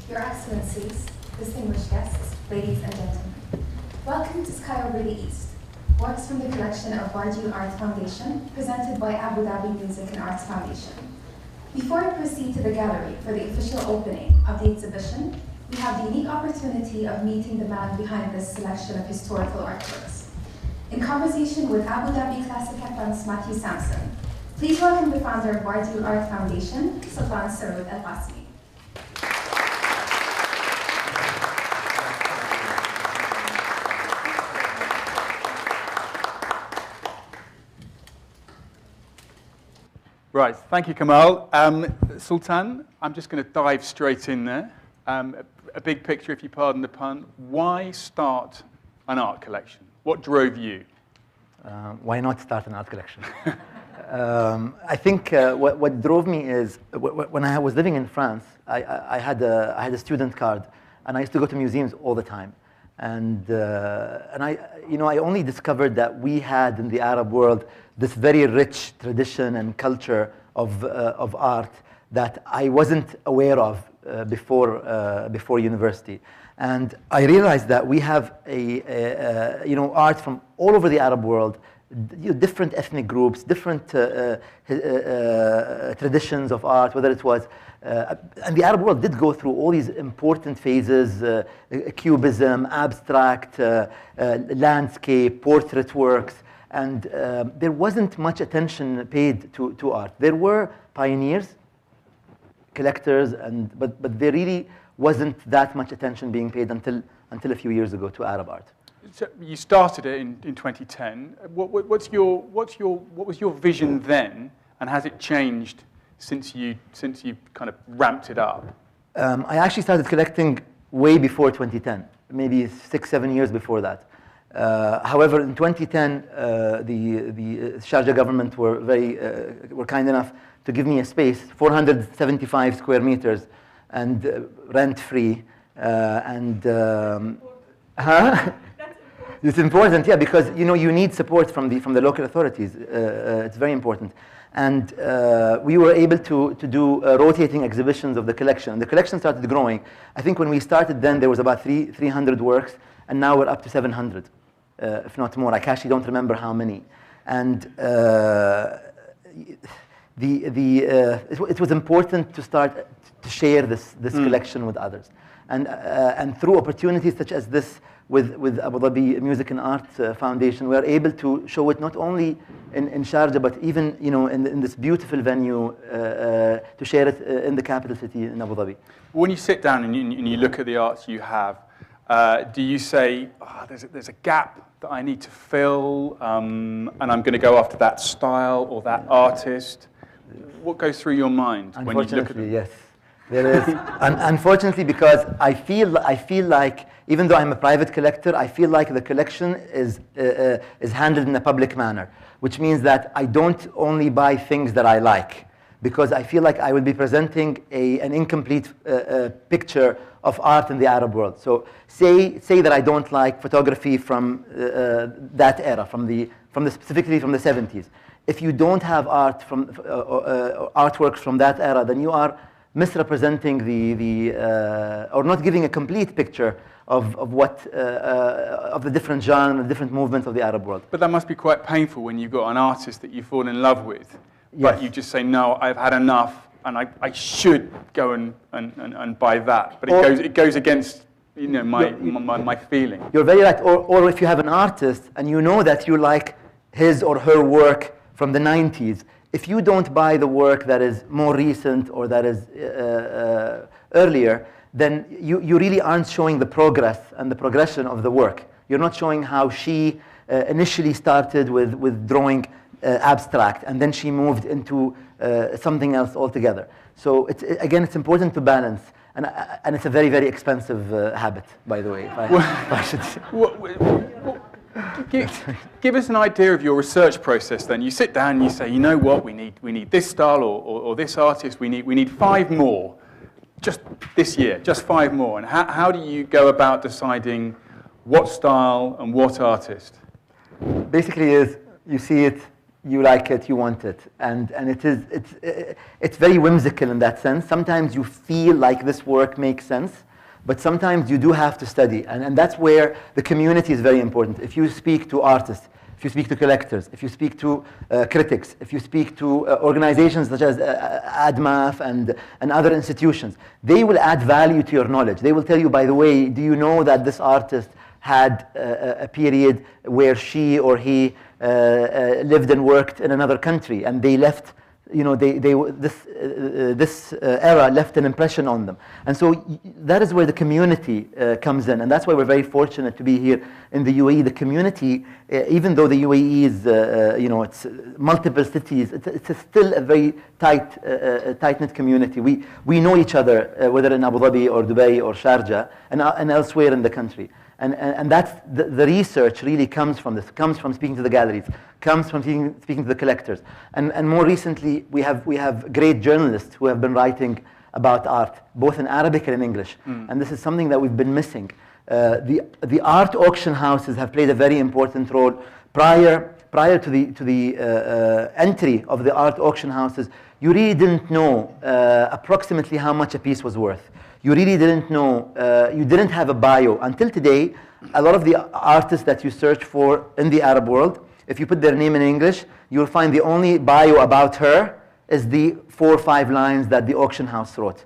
Your Excellencies, distinguished guests, ladies and gentlemen. Welcome to Sky Over the East, works from the collection of Bardu Art Foundation, presented by Abu Dhabi Music and Arts Foundation. Before I proceed to the gallery for the official opening of the exhibition, we have the unique opportunity of meeting the man behind this selection of historical artworks. In conversation with Abu Dhabi Classic FM's Matthew Sansom, please welcome the founder of Bardu Art Foundation, Sultan Sooud Qassimi. Right, thank you, Kamal. Sultan, I'm just going to dive straight in there. A big picture, if you pardon the pun. Why start an art collection? What drove you? Why not start an art collection? I think what drove me is when I was living in France, I had a student card, and I used to go to museums all the time. And I only discovered that we had in the Arab world this very rich tradition and culture of art that I wasn't aware of before university. And I realized that we have art from all over the Arab world, different ethnic groups, different traditions of art, whether it was, and the Arab world did go through all these important phases, cubism, abstract, landscape, portrait works, and there wasn't much attention paid to art. There were pioneers, collectors, but there really wasn't that much attention being paid until a few years ago to Arab art. So you started it in 2010. What was your vision then, and has it changed since you kind of ramped it up? I actually started collecting way before 2010, maybe 6-7 years before that. However, in 2010, the Sharjah government were kind enough to give me a space, 475 square meters, and rent-free, It's important, yeah, because you need support from the local authorities. It's very important, and we were able to do rotating exhibitions of the collection. And the collection started growing. I think when we started, then there was about 300 works, and now we're up to 700, if not more. I actually don't remember how many. And it was important to start to share this collection with others, and through opportunities such as this. With Abu Dhabi Music and Art Foundation, we are able to show it not only in Sharjah, but even in this beautiful venue to share it in the capital city in Abu Dhabi. When you sit down and you look at the arts you have, do you say, there's a gap that I need to fill, and I'm going to go after that style or that artist? What goes through your mind when you look at them? Yes, there is. Unfortunately, because I feel like, even though I'm a private collector, I feel like the collection is handled in a public manner, which means that I don't only buy things that I like, because I feel like I will be presenting an incomplete picture of art in the Arab world. So say that I don't like photography from that era, specifically from the 70s. If you don't have art artworks from that era, then you are misrepresenting or not giving a complete picture of the different genres, the different movements of the Arab world. But that must be quite painful when you've got an artist that you fall in love with, but yes. You just say, no, I've had enough, and I should go and buy that. But it goes against my feeling. You're very right. Or if you have an artist and you know that you like his or her work from the 90s, if you don't buy the work that is more recent or that is earlier, then you really aren't showing the progress and the progression of the work. You're not showing how she initially started with drawing abstract, and then she moved into something else altogether. So it's important to balance, and it's a very, very expensive habit, by the way. If I should say. Give us an idea of your research process then. You sit down and you say, you know what, we need this style or this artist, we need 5 more. Just this year, just 5 more. And how do you go about deciding what style and what artist? Basically, you see it you like it, you want it, and it's very whimsical in that sense. Sometimes you feel like this work makes sense, but sometimes you do have to study, and that's where the community is very important. If you speak to artists, if you speak to collectors, if you speak to critics, if you speak to organizations such as ADMAF and other institutions, they will add value to your knowledge. They will tell you, by the way, do you know that this artist had a period where she or he lived and worked in another country, and they left, you know, this era left an impression on them. And so that is where the community comes in, and that's why we're very fortunate to be here in the UAE. The community, even though the UAE is, you know, it's multiple cities, it's still a very tight-knit community. We know each other, whether in Abu Dhabi or Dubai or Sharjah and elsewhere in the country. And that's the research really comes from this, comes from speaking to the galleries, comes from speaking to the collectors. And more recently, we have great journalists who have been writing about art, both in Arabic and in English. And this is something that we've been missing. The art auction houses have played a very important role. Prior to the entry of the art auction houses, you really didn't know approximately how much a piece was worth. You really didn't know, you didn't have a bio. Until today, a lot of the artists that you search for in the Arab world, if you put their name in English, you'll find the only bio about her is the 4 or 5 lines that the auction house wrote.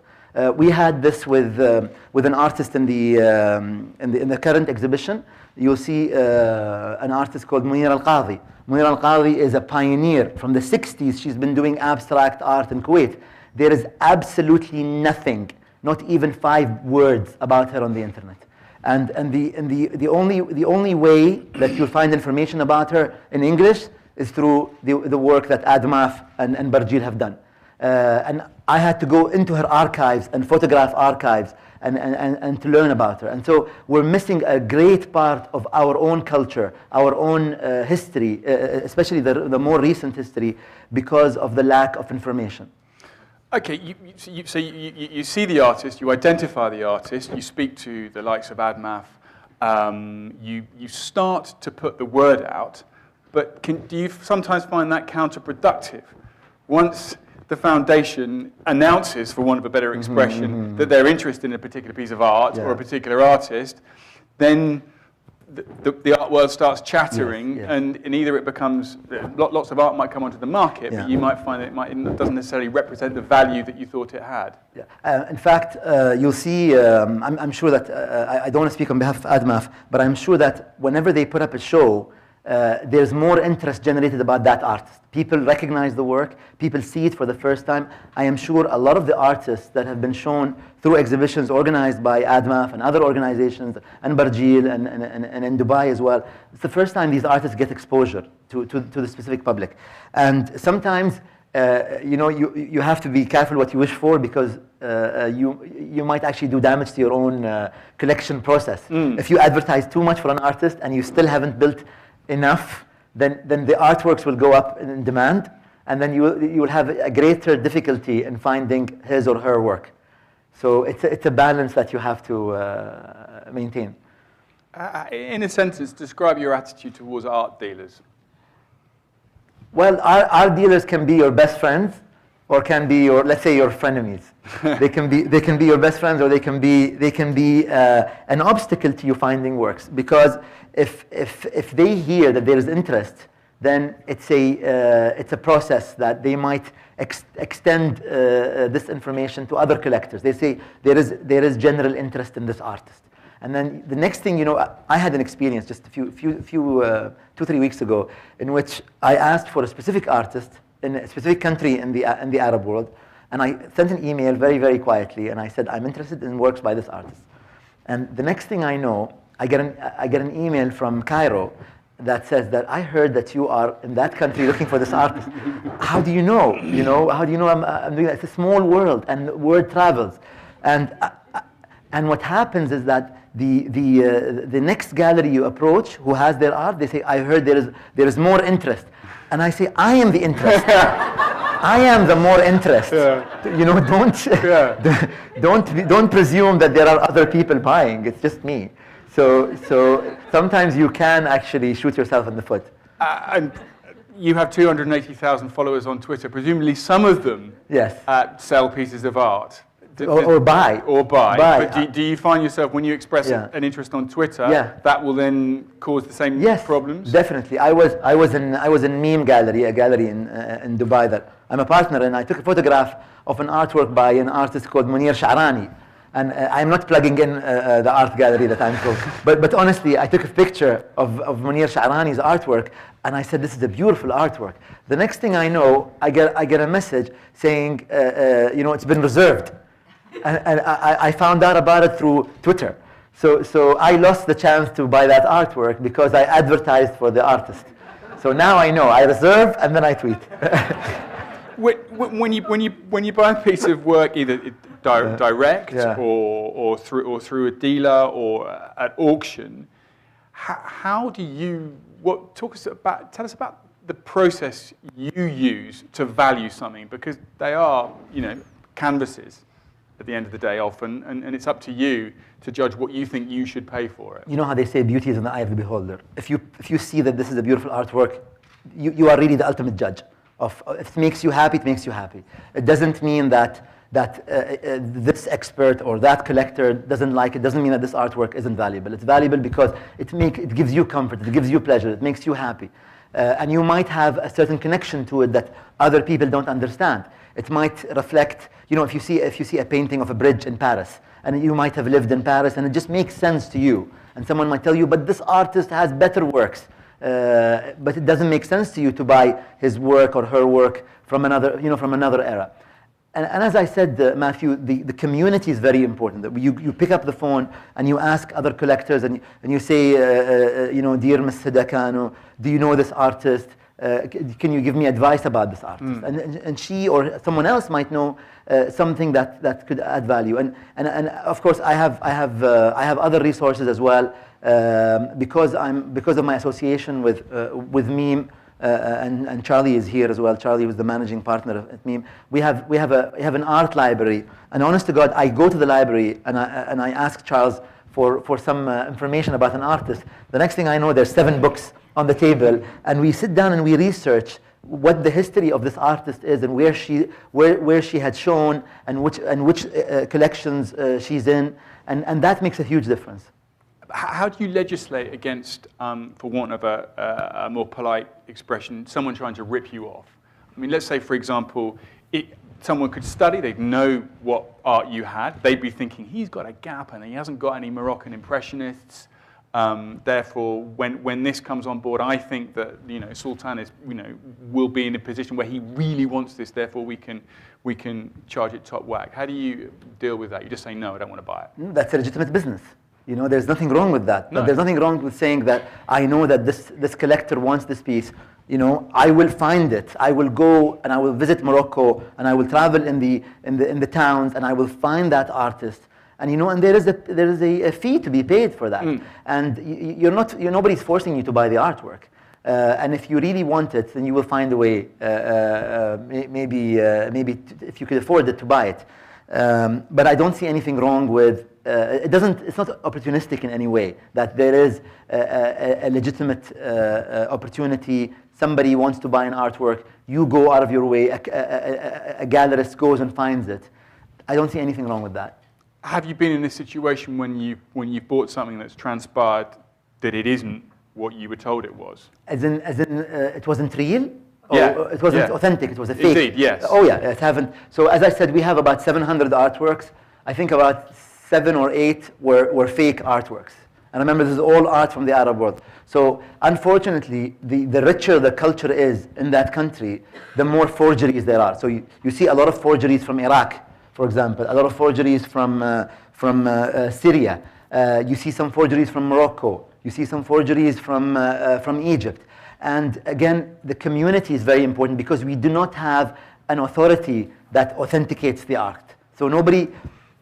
We had this with an artist in the current exhibition. You'll see an artist called Munir Al-Qadhi. Munir Al-Qadhi is a pioneer. From the 60s, she's been doing abstract art in Kuwait. There is absolutely nothing, not even 5 words about her on the internet. And the only way that you'll find information about her in English is through the work that ADMAF and Barjil have done. And I had to go into her archives and photograph archives and to learn about her. And so we're missing a great part of our own culture, our own history, especially the more recent history, because of the lack of information. Okay, so you see the artist, you identify the artist, you speak to the likes of ADMAF, you start to put the word out, but do you sometimes find that counterproductive? Once the foundation announces, for want of a better expression, that they're interested in a particular piece of art or a particular artist, then the art world starts chattering, and either it becomes, lots of art might come onto the market, but you might find that it doesn't necessarily represent the value that you thought it had. In fact, you'll see, I'm sure that, I don't want to speak on behalf of ADMAF, but I'm sure that whenever they put up a show, there's more interest generated about that artist. People recognize the work, people see it for the first time. I am sure a lot of the artists that have been shown through exhibitions organized by ADMAF and other organizations, and Barjil and in Dubai as well, it's the first time these artists get exposure to the specific public. And sometimes, you know, you have to be careful what you wish for, because you might actually do damage to your own collection process. If you advertise too much for an artist and you still haven't built enough, then the artworks will go up in demand, and then you will have a greater difficulty in finding his or her work. So it's a balance that you have to maintain. In a sentence, describe your attitude towards art dealers. Well, art dealers can be your best friends, or can be your, let's say, your frenemies. they can be your best friends, or they can be an obstacle to you finding works. Because if they hear that there is interest, then it's a process that they might extend this information to other collectors. They say there is general interest in this artist. And then the next thing, you know, I had an experience just a few 2-3 weeks ago, in which I asked for a specific artist in a specific country in the Arab world, and I sent an email very, very quietly, and I said, I'm interested in works by this artist. And the next thing I know, I get an email from Cairo that says that I heard that you are in that country looking for this artist. How do you know? You know, how do you know I'm doing that? It's a small world, and word travels. And what happens is that the next gallery you approach who has their art, they say, I heard there is more interest. And I say, I am the interest. I am the more interest. You know, don't presume that there are other people buying. It's just me. So sometimes you can actually shoot yourself in the foot. And you have 280,000 followers on Twitter. Presumably some of them Yes. Sell pieces of art. Or buy. Or buy. Buy. But do you find yourself, when you express Yeah. an interest on Twitter, Yeah. that will then cause the same Yes, problems? definitely. I was in Meme Gallery, a gallery in Dubai that I'm a partner in. I took a photograph of an artwork by an artist called Munir Sha'rani. And I'm not plugging in the art gallery that I'm from. But honestly, I took a picture of Munir Sha'rani's artwork, and I said, this is a beautiful artwork. The next thing I know, I get a message saying, it's been reserved. And I found out about it through Twitter. So I lost the chance to buy that artwork because I advertised for the artist. So now I know. I reserve and then I tweet. When you buy a piece of work, either direct Yeah. or through a dealer or at auction, how do you tell us about the process you use to value something, because they are canvases at the end of the day often, and it's up to you to judge what you think you should pay for it. You know how they say beauty is in the eye of the beholder. If you see that this is a beautiful artwork, you are really the ultimate judge. If it makes you happy, it makes you happy. It doesn't mean that this expert or that collector doesn't like it. Doesn't mean that this artwork isn't valuable. It's valuable because it gives you comfort, it gives you pleasure, it makes you happy. And you might have a certain connection to it that other people don't understand. It might reflect, if you see a painting of a bridge in Paris, and you might have lived in Paris, and it just makes sense to you. And someone might tell you, but this artist has better works. But it doesn't make sense to you to buy his work or her work from another era. And as I said, Matthew, the community is very important. That you pick up the phone and you ask other collectors and you say, dear Ms. Hidakano, do you know this artist? Can you give me advice about this artist? And she or someone else might know something that could add value. And of course, I have other resources as well. Because of my association with Meme, and Charlie is here as well. Charlie was the managing partner at Meme. We have an art library, and honest to God, I go to the library and I ask Charles for some information about an artist. The next thing I know, there's 7 books on the table, and we sit down and we research what the history of this artist is and where she had shown and which collections she's in, and that makes a huge difference. How do you legislate against, for want of a more polite expression, someone trying to rip you off? I mean, let's say, for example, someone could study, they'd know what art you had, they'd be thinking, he's got a gap and he hasn't got any Moroccan Impressionists. Therefore, when this comes on board, I think that Sultan will be in a position where he really wants this. Therefore, we can charge it top whack. How do you deal with that? You just say, no, I don't want to buy it. That's a legitimate business. There's nothing wrong with that. No. But there's nothing wrong with saying that I know that this collector wants this piece. I will find it. I will go and I will visit Morocco and I will travel in the towns and I will find that artist. And there is a fee to be paid for that. And nobody's forcing you to buy the artwork. And if you really want it, then you will find a way. Maybe if you could afford it, to buy it. But I don't see anything wrong with. It's not opportunistic in any way. That there is a legitimate opportunity. Somebody wants to buy an artwork. You go out of your way. A gallerist goes and finds it. I don't see anything wrong with that. Have you been in a situation when you've bought something that's transpired that it isn't what you were told it was? As in, it wasn't real? Yeah. Or it wasn't authentic, it was a fake? Indeed, yes. Oh yeah, it haven't. So as I said, we have about 700 artworks. I think about 7 or 8 were fake artworks. And remember, this is all art from the Arab world. So unfortunately, the richer the culture is in that country, the more forgeries there are. So you see a lot of forgeries from Iraq, for example, a lot of forgeries from Syria. You see some forgeries from Morocco. You see some forgeries from Egypt. And again, the community is very important because we do not have an authority that authenticates the art. So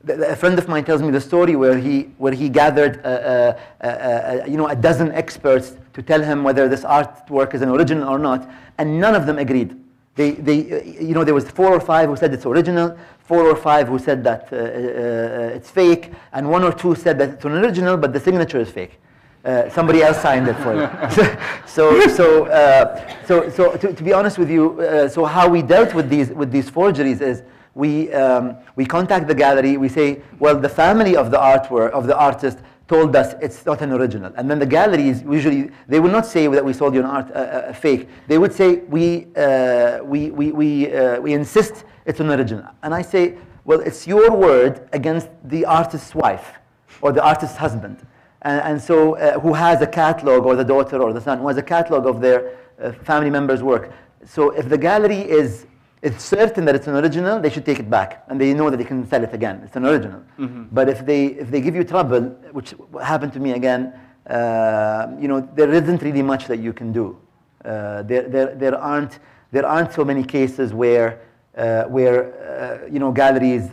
a friend of mine tells me the story where he gathered a dozen experts to tell him whether this artwork is an original or not, and none of them agreed. There was 4 or 5 who said it's original, 4 or 5 who said that it's fake, and 1 or 2 said that it's an original, but the signature is fake. Somebody else signed it for you. To be honest with you, so how we dealt with these forgeries is we contact the gallery. We say, well, the family of the artwork of the artist told us it's not an original, and then the galleries usually they will not say that we sold you a fake. They would say we insist it's an original, and I say, well, it's your word against the artist's wife or the artist's husband. And so who has a catalog, or the daughter or the son, who has a catalog of their family members' work. So if the gallery is certain that it's an original, they should take it back, and they know that they can sell it again. It's an original. Mm-hmm. But if they give you trouble, which happened to me again, there isn't really much that you can do. There aren't so many cases where galleries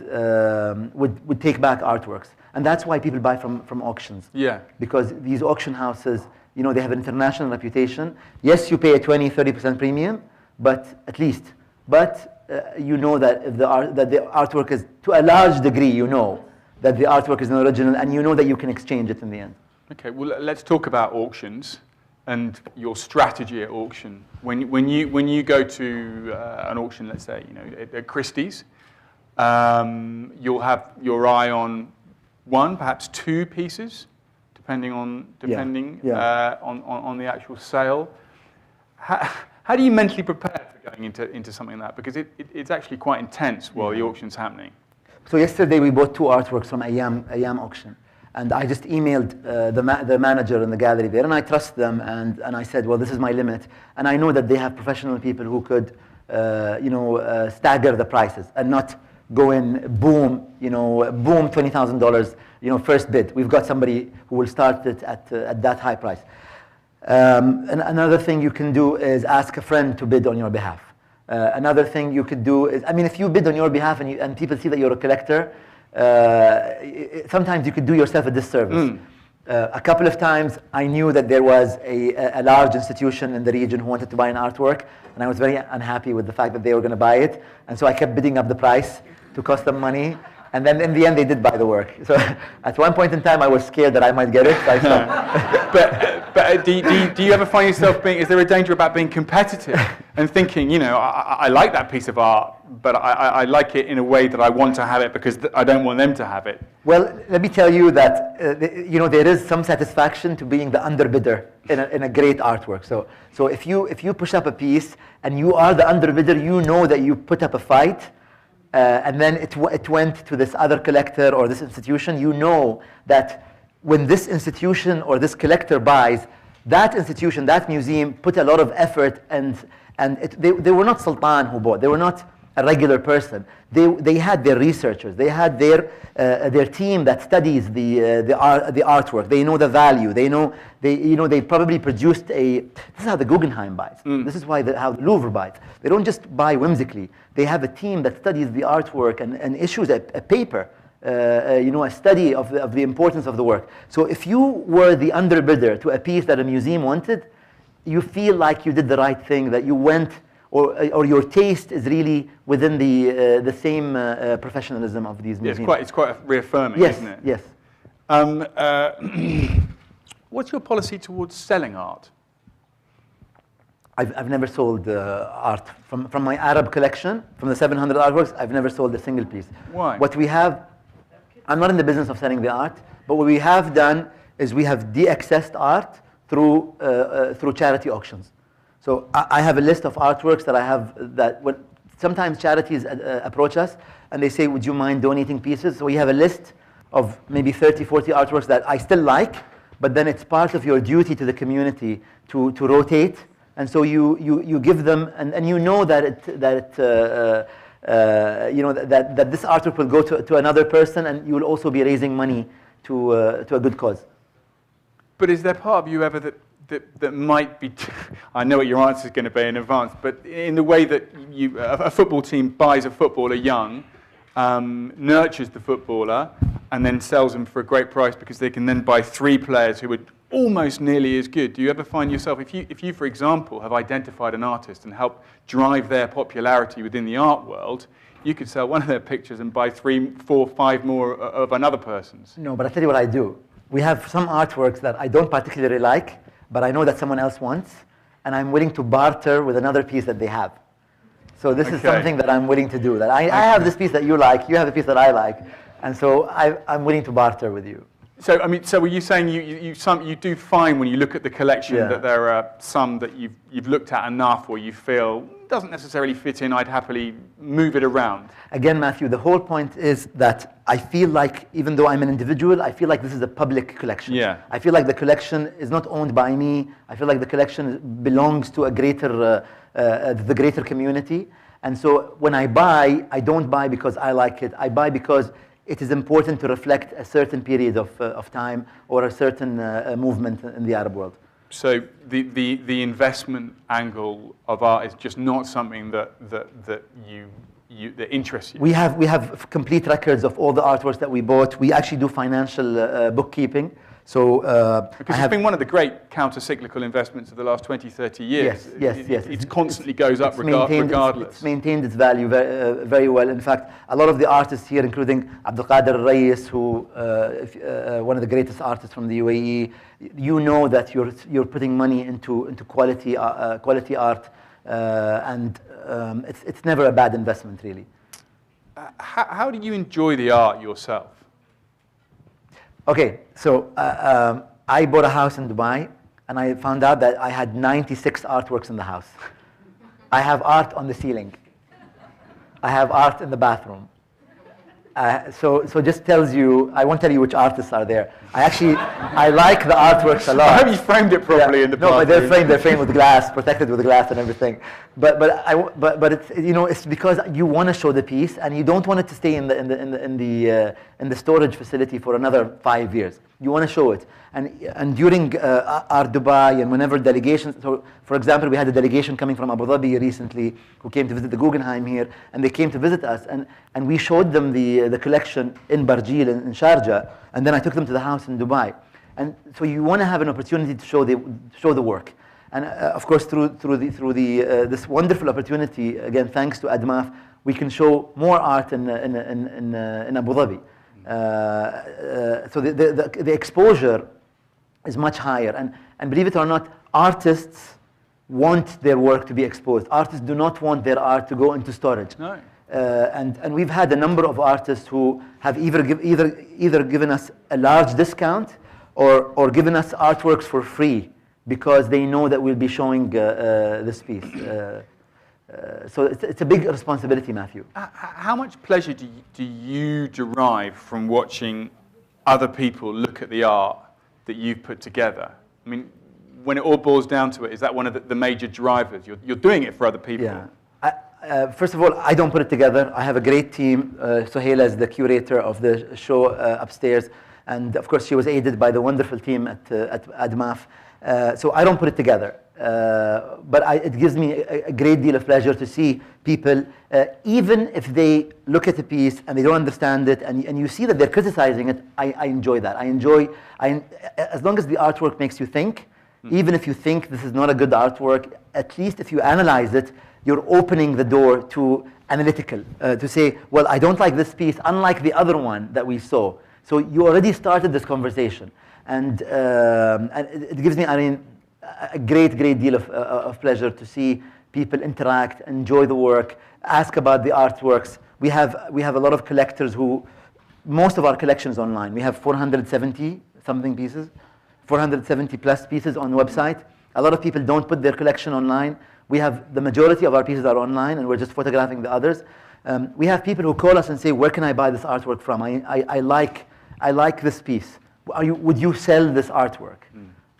would take back artworks. And that's why people buy from auctions. Yeah. Because these auction houses, they have an international reputation. Yes, you pay a 20-30% premium, but at least. But you know that if the artwork is, to a large degree, that the artwork is an original, and you know that you can exchange it in the end. Okay, well, let's talk about auctions and your strategy at auction. When you go to an auction, let's say, at Christie's, you'll have your eye on one, perhaps two pieces, depending on the actual sale. How do you mentally prepare for going into something like that? Because it's actually quite intense while the auction's happening. So yesterday we bought two artworks from Ayyam auction, and I just emailed the manager in the gallery there, and I trust them, and I said, well, this is my limit, and I know that they have professional people who could stagger the prices and not go in, boom, $20,000, first bid. We've got somebody who will start it at that high price. And another thing you can do is ask a friend to bid on your behalf. Another thing you could do is, if you bid on your behalf and people see that you're a collector, sometimes you could do yourself a disservice. A couple of times I knew that there was a large institution in the region who wanted to buy an artwork, and I was very unhappy with the fact that they were going to buy it, and so I kept bidding up the price to cost them money, and then in the end they did buy the work. So at one point in time I was scared that I might get it, so I stopped. But do you ever find yourself is there a danger about being competitive and thinking, I like that piece of art, but I like it in a way that I want to have it because I don't want them to have it? Well, let me tell you that there is some satisfaction to being the underbidder in a great artwork. So if you push up a piece and you are the underbidder, you know that you put up a fight, and then it went to this other collector or this institution. You know that when this institution or this collector buys, that institution, that museum put a lot of effort, and they were not Sultan who bought. They were not a regular person. They had their researchers. They had their team that studies the artwork. They know the value. They know they probably produced this is how the Guggenheim buys. This is how the Louvre buys. They don't just buy whimsically. They have a team that studies the artwork and issues a paper. A study of the importance of the work. So if you were the underbidder to a piece that a museum wanted, you feel like you did the right thing, that you went, or your taste is really within the same professionalism of these museums. It's quite reaffirming, isn't it? Yes. What's your policy towards selling art? I've never sold art from my Arab collection, from the 700 artworks. I've never sold a single piece. Why? What we have. I'm not in the business of selling the art, but what we have done is we have de-accessed art through charity auctions. So I have a list of artworks that I have sometimes charities approach us and they say, would you mind donating pieces? So we have a list of maybe 30, 40 artworks that I still like, but then it's part of your duty to the community to rotate. And so you give them, and you know that that this artwork will go to another person, and you will also be raising money to a good cause. But is there part of you ever that might be? I know what your answer is going to be in advance, but in the way that a football team buys a footballer young, nurtures the footballer, and then sells them for a great price because they can then buy 3 players who would almost nearly as good. Do you ever find yourself, if you, for example, have identified an artist and helped drive their popularity within the art world, you could sell one of their pictures and buy 3, 4, 5 more of another person's? No, but I'll tell you what I do. we have some artworks that I don't particularly like, but I know that someone else wants, and I'm willing to barter with another piece that they have. So this is something that I'm willing to do. That I have this piece that you like, you have a piece that I like, and so I'm willing to barter with you. So, I mean, so were you saying you do find when you look at the collection that there are some that you've looked at enough or you feel doesn't necessarily fit in, I'd happily move it around? Again, Matthew, the whole point is that I feel like, even though I'm an individual, I feel like this is a public collection. Yeah. I feel like the collection is not owned by me. I feel like the collection belongs to a greater, the greater community. And so when I buy, I don't buy because I like it. I buy because it is important to reflect a certain period of time or a certain movement in the Arab world. So the investment angle of art is just not something that interests you? We have complete records of all the artworks that we bought. We actually do financial bookkeeping. So because it's been one of the great counter-cyclical investments of the last 20, 30 years. Yes. It constantly goes up regardless. It's maintained its value very well. In fact, a lot of the artists here, including Abdul Qadir Reyes, who one of the greatest artists from the UAE, you know that you're putting money into quality art, and it's never a bad investment, really. How do you enjoy the art yourself? Okay, so I bought a house in Dubai, and I found out that I had 96 artworks in the house. I have art on the ceiling. I have art in the bathroom. So just tells you, I won't tell you which artists are there. I like the artworks a lot. I hope you framed it properly in the bathroom. No, but they're framed with glass, protected with glass and everything. But it's, you know, it's because you want to show the piece and you don't want it to stay in the storage facility for another 5 years. You want to show it. And during our Dubai and whenever delegations, so for example, we had a delegation coming from Abu Dhabi recently who came to visit the Guggenheim here, and they came to visit us, and we showed them the collection in Barjeel in Sharjah, and then I took them to the house in Dubai. And so you want to have an opportunity to show the work. And of course, through this wonderful opportunity, again, thanks to ADMAF, we can show more art in Abu Dhabi. So the exposure is much higher, and believe it or not, artists want their work to be exposed. Artists do not want their art to go into storage. No. And we've had a number of artists who have either given us a large discount or given us artworks for free because they know that we'll be showing this piece. So it's a big responsibility, Matthew. How much pleasure do you derive from watching other people look at the art that you've put together? I mean, when it all boils down to it, is that one of the major drivers? You're doing it for other people. Yeah. First of all, I don't put it together. I have a great team. Sohaila is the curator of the show upstairs. And of course, she was aided by the wonderful team at ADMAF. So I don't put it together. But it gives me a great deal of pleasure to see people, even if they look at the piece and they don't understand it, and you see that they're criticizing it, I enjoy that. As long as the artwork makes you think, even if you think this is not a good artwork, at least if you analyze it, you're opening the door to analytical, to say, well, I don't like this piece, unlike the other one that we saw. So you already started this conversation. And it gives me, a great deal of pleasure to see people interact, enjoy the work, ask about the artworks. We have a lot of collectors who, most of our collection is online. We have 470 something pieces, 470 plus pieces on the website. A lot of people don't put their collection online. We have the majority of our pieces are online, and we're just photographing the others. We have people who call us and say, "Where can I buy this artwork from? I like this piece. Would you sell this artwork?"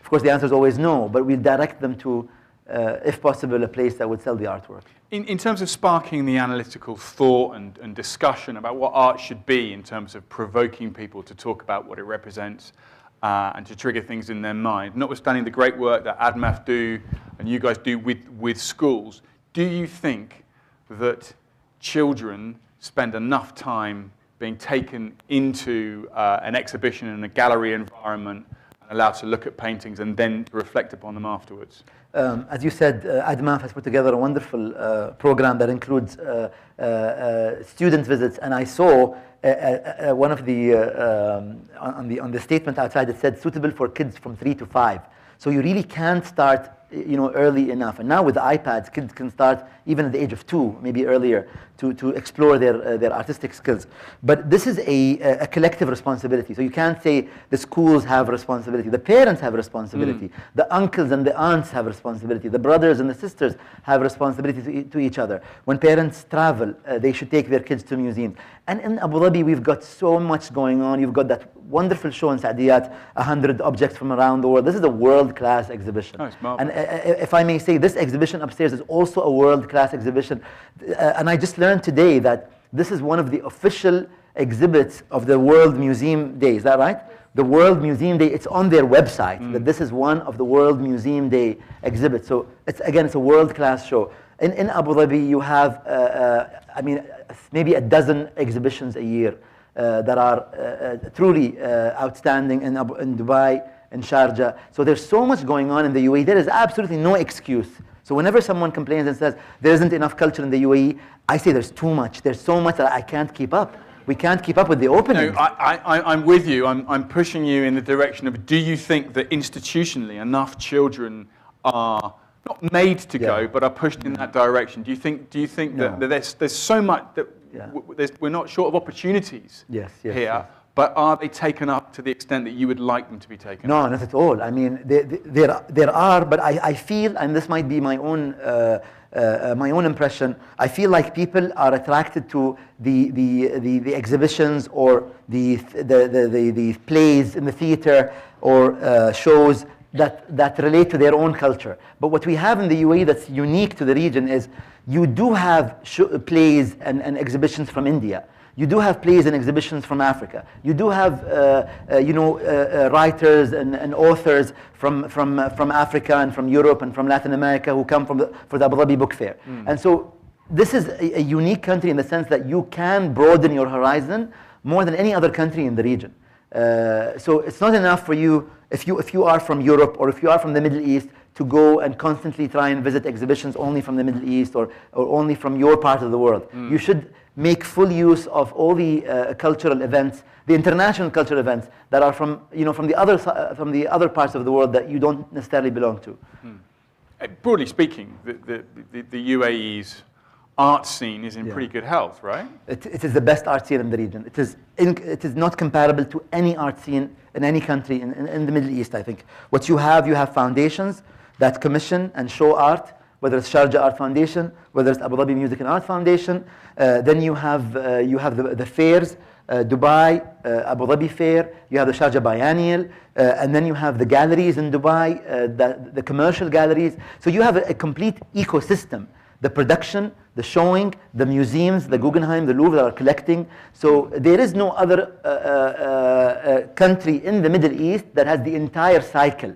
Of course, the answer is always no, but we direct them to, if possible, a place that would sell the artwork. In terms of sparking the analytical thought and discussion about what art should be, in terms of provoking people to talk about what it represents and to trigger things in their mind, notwithstanding the great work that ADMAF do and you guys do with schools, do you think that children spend enough time being taken into an exhibition in a gallery environment allowed to look at paintings and then reflect upon them afterwards? As you said, ADMAF has put together a wonderful program that includes student visits, and I saw one of the on the statement outside, it said suitable for kids from 3 to 5. So you really can start early enough. And now with the iPads, kids can start even at the age of 2, maybe earlier, to explore their artistic skills. But this is a collective responsibility. So you can't say the schools have responsibility. The parents have responsibility. The uncles and the aunts have responsibility. The brothers and the sisters have responsibility to each other. When parents travel, they should take their kids to museums. And in Abu Dhabi, we've got so much going on. You've got that wonderful show in Saadiyat, 100 objects from around the world. This is a world-class exhibition. Oh, it's marvelous. And if I may say, this exhibition upstairs is also a world-class exhibition. And I just learned today that this is one of the official exhibits of the World Museum Day. Is that right? The World Museum Day, it's on their website, that this is one of the World Museum Day exhibits. So it's a world-class show. In Abu Dhabi, you have, maybe a dozen exhibitions a year that are truly outstanding in Dubai, in Sharjah. So there's so much going on in the UAE. There is absolutely no excuse. So whenever someone complains and says there isn't enough culture in the UAE, I say there's too much. There's so much that I can't keep up. We can't keep up with the openings. No, I'm with you. I'm pushing you in the direction of, do you think that institutionally enough children are not made to go, but are pushed in that direction? Do you think that there's so much that we're not short of opportunities here, but are they taken up to the extent that you would like them to be taken up? No, not at all. I mean, there are, but I feel, and this might be my own impression, I feel like people are attracted to the exhibitions or the plays in the theater or shows that relate to their own culture. But what we have in the UAE that's unique to the region is you do have plays and exhibitions from India. You do have plays and exhibitions from Africa. You do have writers and authors from Africa and from Europe and from Latin America who come for the Abu Dhabi Book Fair. And so this is a unique country in the sense that you can broaden your horizon more than any other country in the region. So it's not enough for you if you are from Europe or if you are from the Middle East to go and constantly try and visit exhibitions only from the Middle East or only from your part of the world. You should make full use of all the cultural events, the international cultural events that are from the other parts of the world that you don't necessarily belong to. Broadly speaking, the UAE's art scene is in pretty good health, right? It is the best art scene in the region. It is not comparable to any art scene in any country in the Middle East, I think. What you have foundations that commission and show art, whether it's Sharjah Art Foundation, whether it's Abu Dhabi Music and Art Foundation. Then you have the fairs, Dubai, Abu Dhabi Fair, you have the Sharjah Biennial, and then you have the galleries in Dubai, the commercial galleries. So you have a complete ecosystem. The production, the showing, the museums, the Guggenheim, the Louvre that are collecting. So there is no other country in the Middle East that has the entire cycle.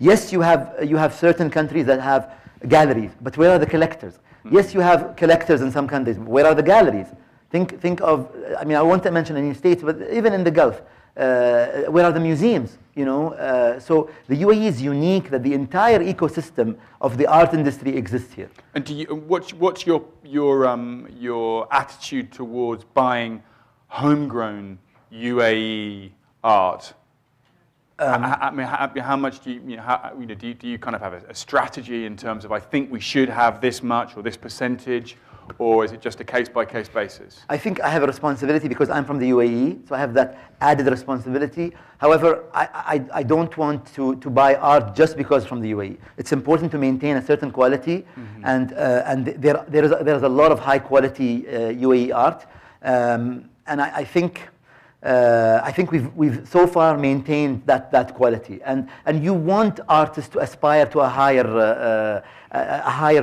Yes, you have certain countries that have galleries, but where are the collectors? Yes, you have collectors in some countries, but where are the galleries? Think of, I mean, I won't mention any states, but even in the Gulf, where are the museums? So the UAE is unique that the entire ecosystem of the art industry exists here. And what's your attitude towards buying homegrown UAE art? How much do you kind of have a strategy in terms of, I think we should have this much or this percentage, or is it just a case-by-case basis? I think I have a responsibility because I'm from the UAE, so I have that added responsibility. However, I don't want to buy art just because from the UAE. It's important to maintain a certain quality, and there is a lot of high-quality UAE art, and I think we've so far maintained that quality, and you want artists to aspire to a higher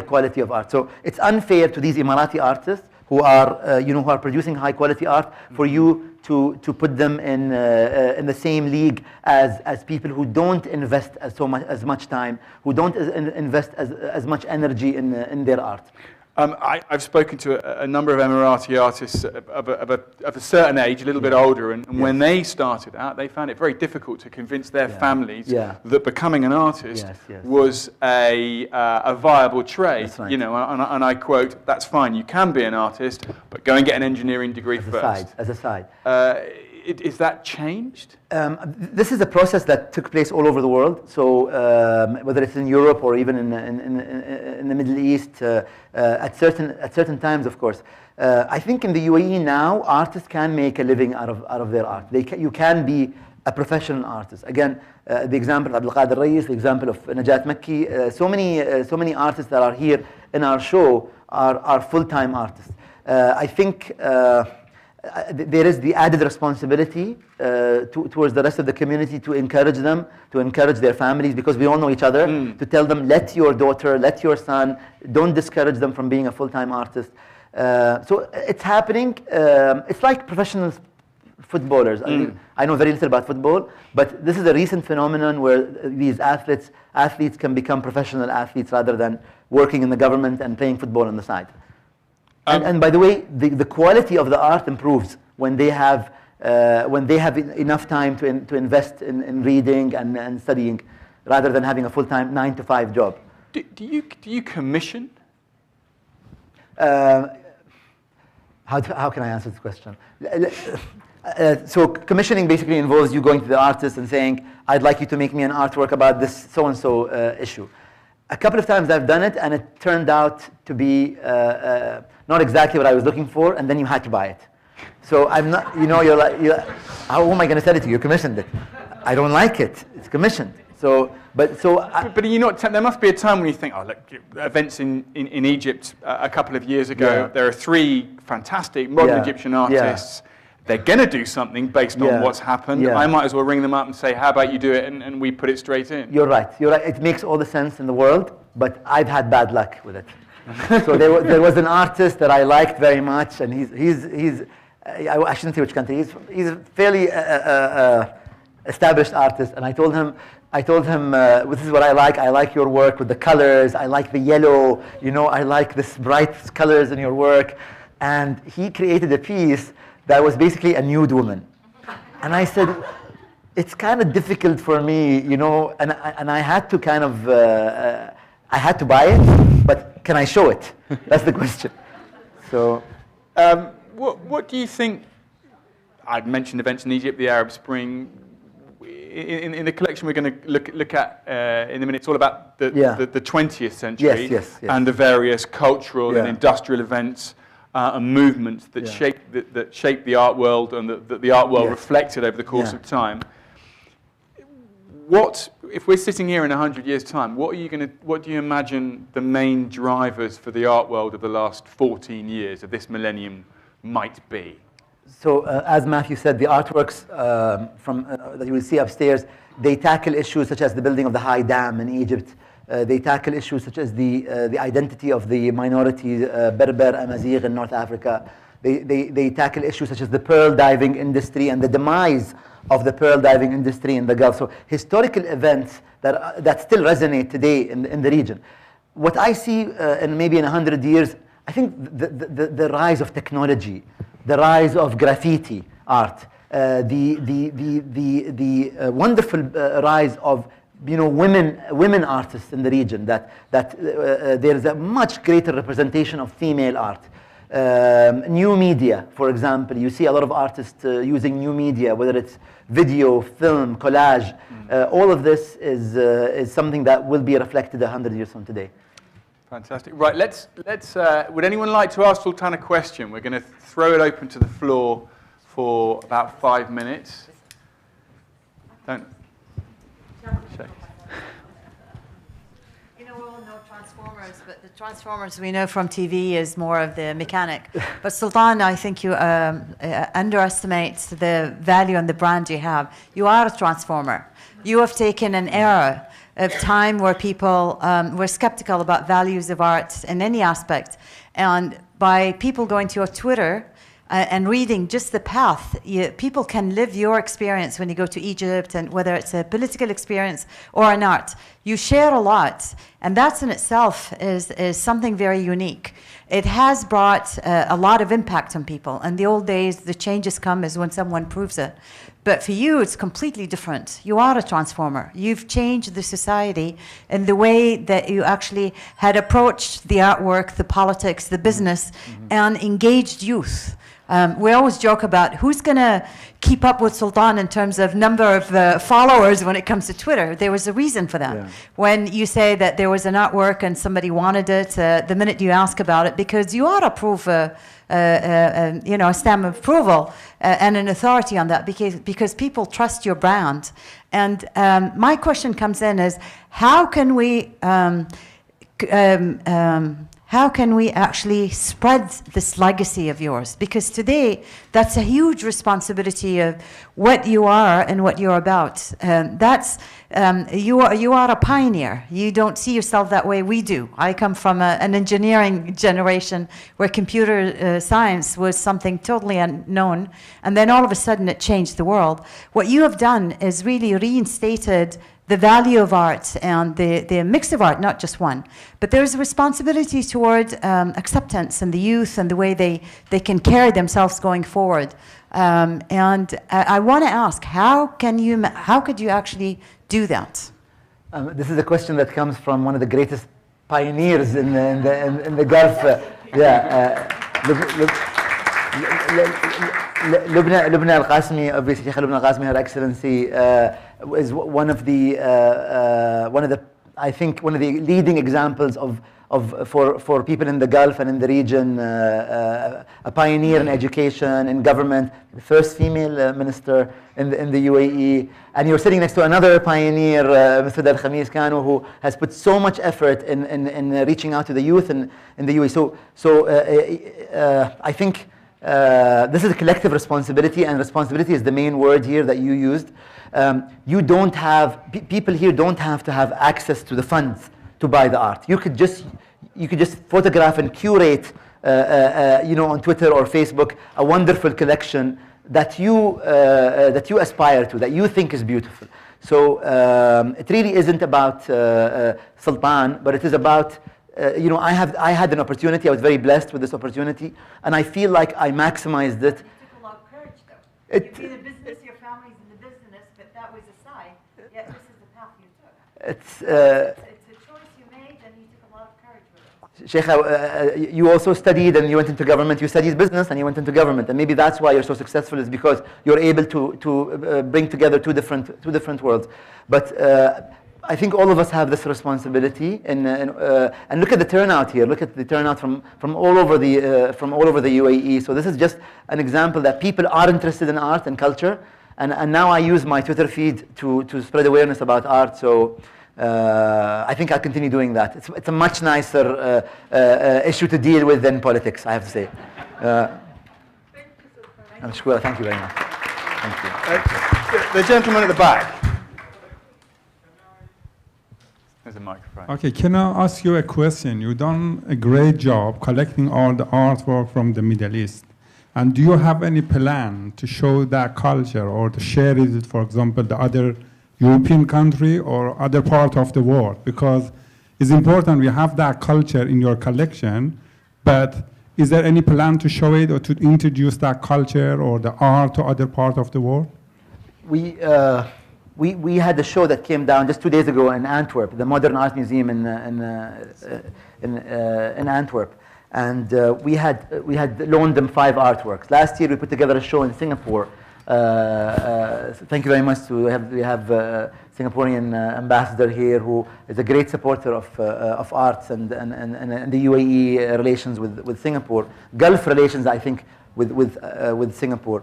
quality of art. So it's unfair to these Emirati artists who are producing high quality art for you to put them in the same league as people who don't invest as much time, who don't invest as much energy in their art. I've spoken to a number of Emirati artists of a certain age, a little bit older, and when they started out, they found it very difficult to convince their families that becoming an artist was a viable trade. Right. You know, and I quote, "That's fine, you can be an artist, but go and get an engineering degree first." As a side. Is that changed? This is a process that took place all over the world. So whether it's in Europe or even in the Middle East, at certain times, of course. I think in the UAE now, artists can make a living out of their art. You can be a professional artist. Again, the example of Abdul Qadir Rayis, the example of Najat Makki, so many artists that are here in our show are full-time artists. I think. There is the added responsibility towards the rest of the community to encourage them, to encourage their families, because we all know each other, to tell them, let your daughter, let your son, don't discourage them from being a full-time artist. So it's happening. It's like professional footballers. I know very little about football, but this is a recent phenomenon where these athletes can become professional athletes rather than working in the government and playing football on the side. And by the way, the quality of the art improves when they have enough time to invest in reading and studying, rather than having a full-time 9-to-5 job. Do you commission? How can I answer this question? So commissioning basically involves you going to the artist and saying, "I'd like you to make me an artwork about this so-and-so issue." A couple of times I've done it, and it turned out to be not exactly what I was looking for, and then you had to buy it. So I'm not, you're like, how am I going to sell it to you? You commissioned it. I don't like it. It's commissioned. But you know, there must be a time when you think, oh, look, events in Egypt a couple of years ago, there are 3 fantastic modern Egyptian artists. They're going to do something based on what's happened. I might as well ring them up and say, how about you do it, and we put it straight in. You're right. It makes all the sense in the world, but I've had bad luck with it. So there was an artist that I liked very much, and I shouldn't say which country. He's a fairly established artist, and I told him, this is what I like. I like your work with the colors. I like the yellow. I like this bright colors in your work. And he created a piece that was basically a nude woman. And I said, it's kind of difficult for me, and I had to kind of, I had to buy it, but can I show it? That's the question. So, what do you think? I'd mentioned events in Egypt, the Arab Spring. In the collection we're going to look at in a minute, it's all about the 20th century and the various cultural and industrial events and movements that shaped the art world and that the art world reflected over the course of time. If we're sitting here in 100 years' time, what do you imagine the main drivers for the art world of the last 14 years of this millennium might be? So, as Matthew said, the artworks that you will see upstairs, they tackle issues such as the building of the High Dam in Egypt. They tackle issues such as the identity of the minority Berber, Amazigh in North Africa. They tackle issues such as the pearl diving industry and the demise of the pearl diving industry in the Gulf. So historical events that still resonate today in the region. What I see in maybe in 100 years, I think the rise of technology, the rise of graffiti art, the wonderful rise of women artists in the region. That there is a much greater representation of female art. New media, for example, you see a lot of artists using new media, whether it's video, film, collage. All of this is something that will be reflected 100 years from today. Fantastic. Right, let's. Would anyone like to ask Sultan a question? We're going to throw it open to the floor for about 5 minutes. Don't. Check. We all know Transformers, but the Transformers we know from TV is more of the mechanic. But Sultan, I think you underestimate the value and the brand you have. You are a transformer. You have taken an era of time where people were skeptical about values of art in any aspect. And by people going to your Twitter and reading just the path. People can live your experience when you go to Egypt, and whether it's a political experience or an art. You share a lot, and that in itself is something very unique. It has brought a lot of impact on people. In the old days, the changes come is when someone proves it. But for you, it's completely different. You are a transformer. You've changed the society in the way that you actually had approached the artwork, the politics, the business, and engaged youth. We always joke about who's going to keep up with Sultan in terms of number of followers when it comes to Twitter. There was a reason for that. Yeah. When you say that there was an artwork and somebody wanted it, the minute you ask about it, because you ought to prove a stamp of approval and an authority on that, because people trust your brand. And my question comes in is, how can we actually spread this legacy of yours? Because today, that's a huge responsibility of what you are and what you're about. You are a pioneer. You don't see yourself that way. We do. I come from an engineering generation where computer science was something totally unknown, and then all of a sudden it changed the world. What you have done is really reinstated the value of art and the mix of art, not just one. But there's a responsibility toward acceptance and the youth and the way they can carry themselves going forward. And I want to ask, how could you actually do that? This is a question that comes from one of the greatest pioneers in the Gulf. Lubna Al-Qassimi, obviously, Sheikh Lubna Al-Qassimi, Her Excellency, is one of the leading examples for people in the Gulf and in the region, a pioneer in education, in government, the first female minister in the UAE. And you're sitting next to another pioneer, Mr. Al-Khamis Kanu, who has put so much effort in reaching out to the youth in the UAE. So I think this is a collective responsibility, and responsibility is the main word here that you used. People here don't have to have access to the funds to buy the art. You could just photograph and curate, on Twitter or Facebook, a wonderful collection that you aspire to, that you think is beautiful. So it really isn't about Sultan, but it is about. I had an opportunity. I was very blessed with this opportunity, and I feel like I maximized it. It took a lot of courage, though. You're in the business, your family's in the business, but that was aside. Yet this is the path you took. It's a choice you made, and you took a lot of courage with it. Sheikha, you also studied and you went into government. You studied business and you went into government, and maybe that's why you're so successful, is because you're able to bring together two different worlds. But I think all of us have this responsibility, and look at the turnout here. Look at the turnout from all over the UAE. So this is just an example that people are interested in art and culture, and now I use my Twitter feed to spread awareness about art. So I think I'll continue doing that. It's a much nicer issue to deal with than politics, I have to say. Thank you very much. Thank you. The gentleman at the back. There's a microphone. Okay, can I ask you a question? You've done a great job collecting all the artwork from the Middle East. And do you have any plan to show that culture or to share it, for example, the other European country or other part of the world? Because it's important we have that culture in your collection, but is there any plan to show it or to introduce that culture or the art to other part of the world? We had a show that came down just 2 days ago in Antwerp, the Modern Art Museum in Antwerp, and we had loaned them 5 artworks. Last year we put together a show in Singapore. Thank you very much. We have Singaporean ambassador here who is a great supporter of arts and the UAE relations with Singapore, Gulf relations, I think, with Singapore.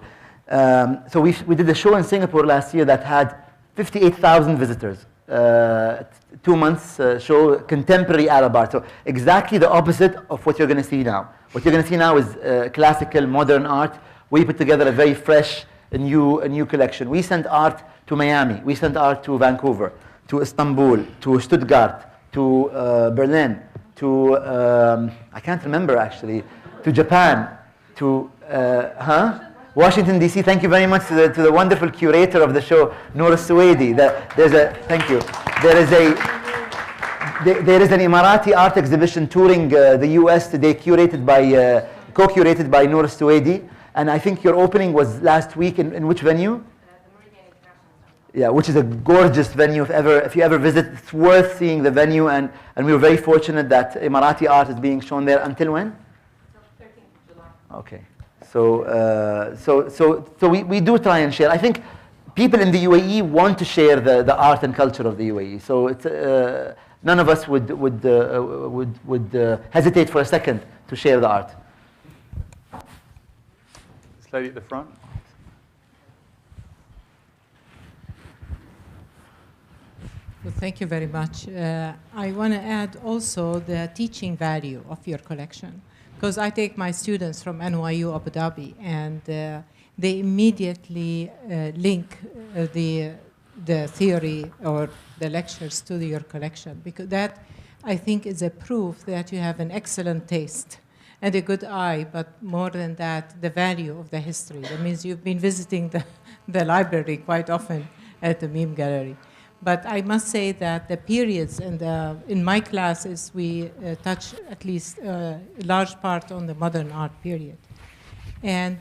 So we did a show in Singapore last year that had 58,000 visitors. 2 months show, contemporary Arab art. So exactly the opposite of what you're going to see now. What you're going to see now is classical, modern art. We put together a very fresh, a new collection. We sent art to Miami. We sent art to Vancouver, to Istanbul, to Stuttgart, to Berlin, to I can't remember actually, to Japan, to Washington, D.C. Thank you very much to the wonderful curator of the show, Noor Suwaidi. Thank you. There is an Emirati art exhibition touring the U.S. today, co-curated by Noor Suwaidi. And I think your opening was last week in which venue? Yeah, which is a gorgeous venue. If you ever visit, it's worth seeing the venue. And we were very fortunate that Emirati art is being shown there. Until when? Until 13th July. Okay. So we do try and share. I think people in the UAE want to share the art and culture of the UAE. So it's, none of us would hesitate for a second to share the art. This lady at the front. Well, thank you very much. I want to add also the teaching value of your collection, because I take my students from NYU Abu Dhabi, and they immediately link the theory or the lectures to your collection, because that, I think, is a proof that you have an excellent taste and a good eye, but more than that, the value of the history. That means you've been visiting the library quite often at the Meme Gallery. But I must say that the periods in my classes, we touch at least a large part on the modern art period. And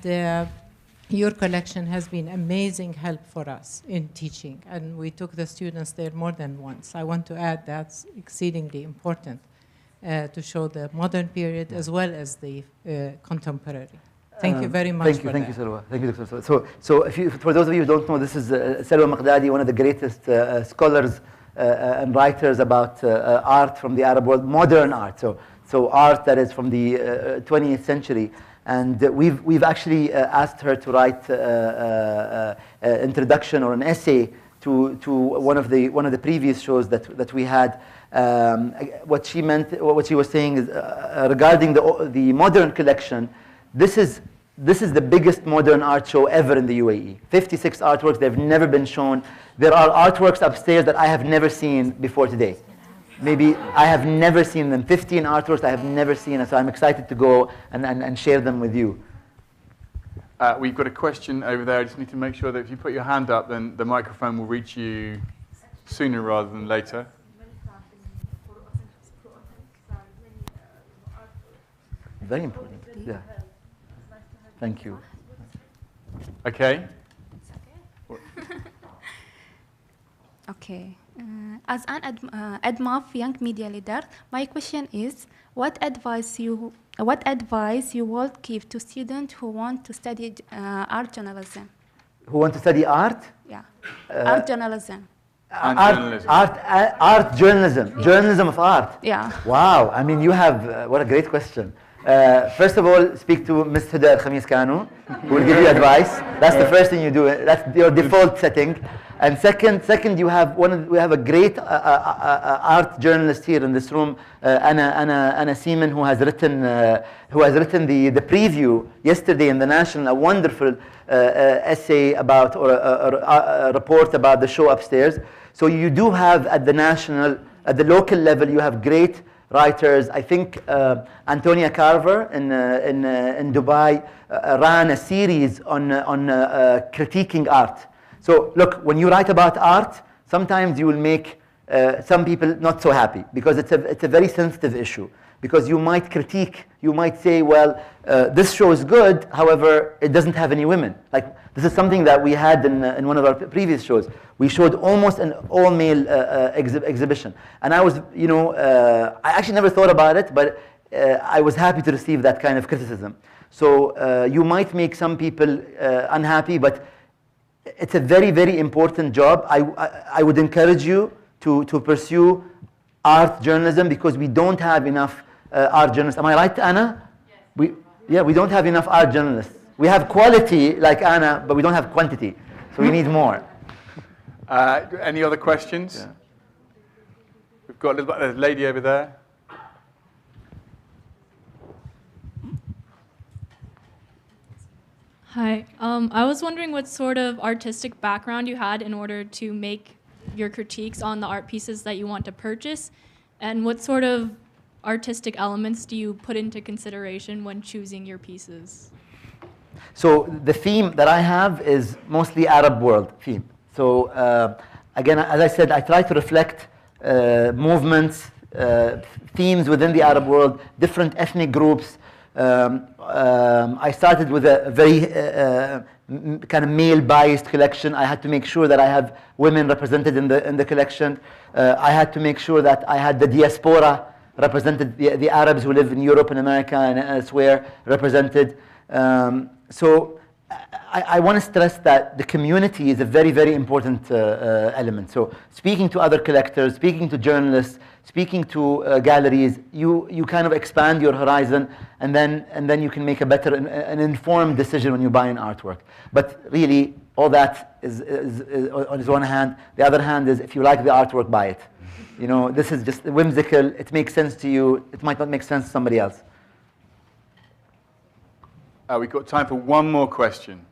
your collection has been amazing help for us in teaching. And we took the students there more than once. I want to add that's exceedingly important to show the modern period as well as the contemporary. Thank you very much. Thank you, Salwa. Thank you, Dr. Salwa. So for those of you who don't know, this is Salwa Maghdadi, one of the greatest scholars and writers about art from the Arab world, modern art. So art that is from the 20th century. And we've actually asked her to write an introduction or an essay to one of the previous shows that we had. What she was saying is regarding the modern collection. This is the biggest modern art show ever in the UAE. 56 artworks, they've never been shown. There are artworks upstairs that I have never seen before today. Maybe I have never seen them. 15 artworks I have never seen, and so I'm excited to go and share them with you. We've got a question over there. I just need to make sure that if you put your hand up, then the microphone will reach you sooner rather than later. Very important, yeah. Thank you. Okay. Okay. As an ADMAF young media leader, my question is, what advice you would give to students who want to study art journalism? Who want to study art? Yeah, art journalism. Art journalism. Journalism of art. Yeah. Wow. I mean, you have what a great question. First of all, speak to Ms. Huda Al-Khamis Kanu, who will give you advice. That's the first thing you do. That's your default setting. And second, we have a great art journalist here in this room, Anna Seaman, who has written the preview yesterday in the National, a wonderful essay about or a report about the show upstairs. So you do have at the national, at the local level, you have great writers. I think Antonia Carver in Dubai ran a series on critiquing art. So look, when you write about art, sometimes you will make some people not so happy, because it's a very sensitive issue. Because you might critique, you might say, well, this show is good, however, it doesn't have any women. Like, this is something that we had in one of our previous shows. We showed almost an all-male exhibition. And I was, I actually never thought about it, but I was happy to receive that kind of criticism. So you might make some people unhappy, but it's a very, very important job. I would encourage you to pursue art journalism, because we don't have enough art journalists. Am I right, Anna? Yes. We don't have enough art journalists. We have quality like Anna, but we don't have quantity. So we need more. Any other questions? Yeah. We've got a lady over there. Hi. I was wondering what sort of artistic background you had in order to make your critiques on the art pieces that you want to purchase, and what sort of artistic elements do you put into consideration when choosing your pieces? So the theme that I have is mostly Arab world theme. So again, as I said, I try to reflect movements, themes within the Arab world, different ethnic groups. I started with a very kind of male-biased collection. I had to make sure that I have women represented in the collection. I had to make sure that I had the diaspora represented, the Arabs who live in Europe and America and elsewhere represented. So I want to stress that the community is a very, very important element. So speaking to other collectors, speaking to journalists, speaking to galleries, you kind of expand your horizon, and then you can make a better, an informed decision when you buy an artwork. But really, all that is on his one hand. The other hand is, if you like the artwork, buy it. You know, this is just whimsical. It makes sense to you. It might not make sense to somebody else. We've got time for one more question.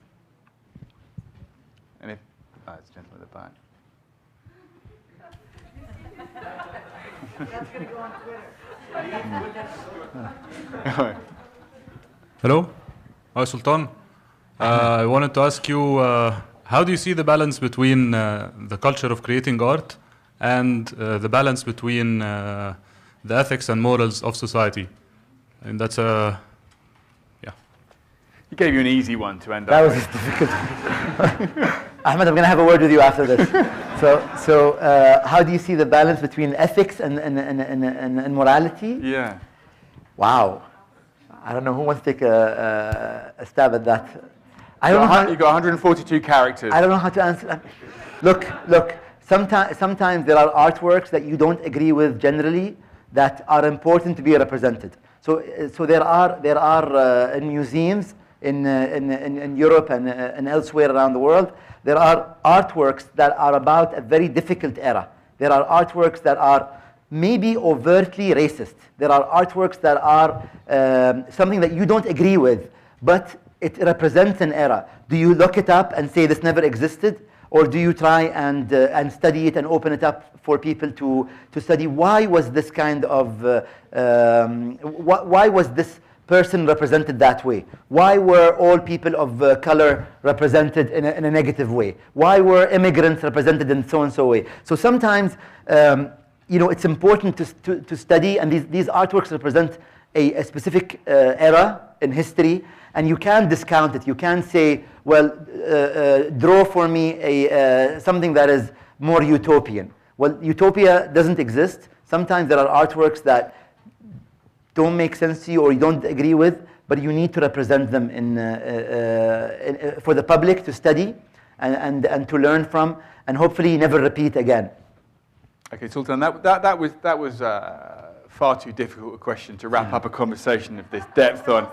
And if, it's a gentleman at the back. That's going to go on Twitter. Hello, hi Sultan. I wanted to ask you, how do you see the balance between the culture of creating art and the balance between the ethics and morals of society? And that's a, He gave you an easy one to end That up was with. difficult. Ahmed, I'm going to have a word with you after this. So how do you see the balance between ethics and morality? Yeah. Wow. I don't know who wants to take a stab at that. I don't know. You've got 142 characters. I don't know how to answer. Look. Sometimes there are artworks that you don't agree with generally that are important to be represented. So there are in museums in Europe and elsewhere around the world, there are artworks that are about a very difficult era. There are artworks that are maybe overtly racist. There are artworks that are something that you don't agree with, but it represents an era. Do you look it up and say this never existed? Or do you try and study it and open it up for people to study why was this kind of, why was this person represented that way? Why were all people of color represented in a negative way? Why were immigrants represented in so-and-so way? So sometimes, it's important to study, and these artworks represent a specific era in history, and you can't discount it. You can't say, well, draw for me something that is more utopian. Well, utopia doesn't exist. Sometimes there are artworks that don't make sense to you or you don't agree with, but you need to represent them for the public to study and to learn from, and hopefully never repeat again. Okay, Sultan, that was far too difficult a question to wrap up a conversation of this depth on.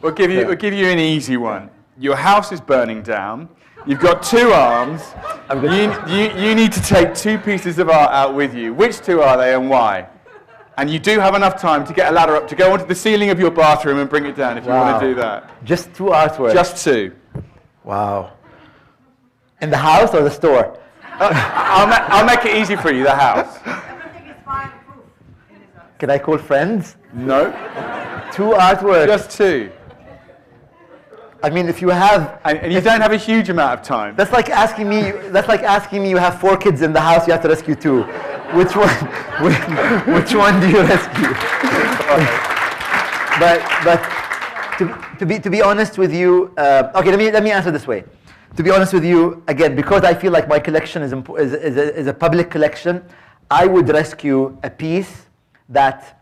We'll give you an easy one. Your house is burning down. You've got two arms. You need to take two pieces of art out with you. Which two are they and why? And you do have enough time to get a ladder up to go onto the ceiling of your bathroom and bring it down if you want to do that. Just two artworks? Just two. Wow. In the house or the store? I'll make it easy for you, the house. Can I call friends? No. Two artworks. Just two. I mean, if you have, and you don't have a huge amount of time. That's like asking me. That's like asking me. You have 4 kids in the house. You have to rescue 2. Which one? Which one do you rescue? but to be honest with you, okay. Let me answer this way. To be honest with you, again, because I feel like my collection is a public collection, I would rescue a piece that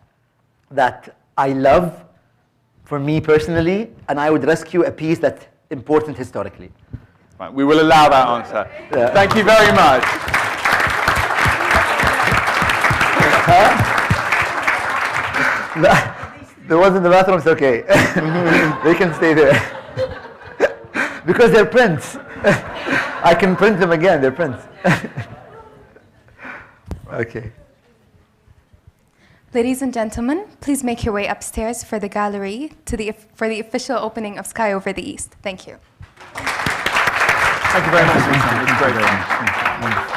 I love, for me personally, and I would rescue a piece that's important historically. Right, we will allow that answer. Yeah. Thank you very much. The ones in the bathroom, it's okay. They can stay there. Because they're prints. I can print them again, they're prints. Okay. Ladies and gentlemen, please make your way upstairs for the gallery for the official opening of Sky Over the East. Thank you. Thank you very much. It's great.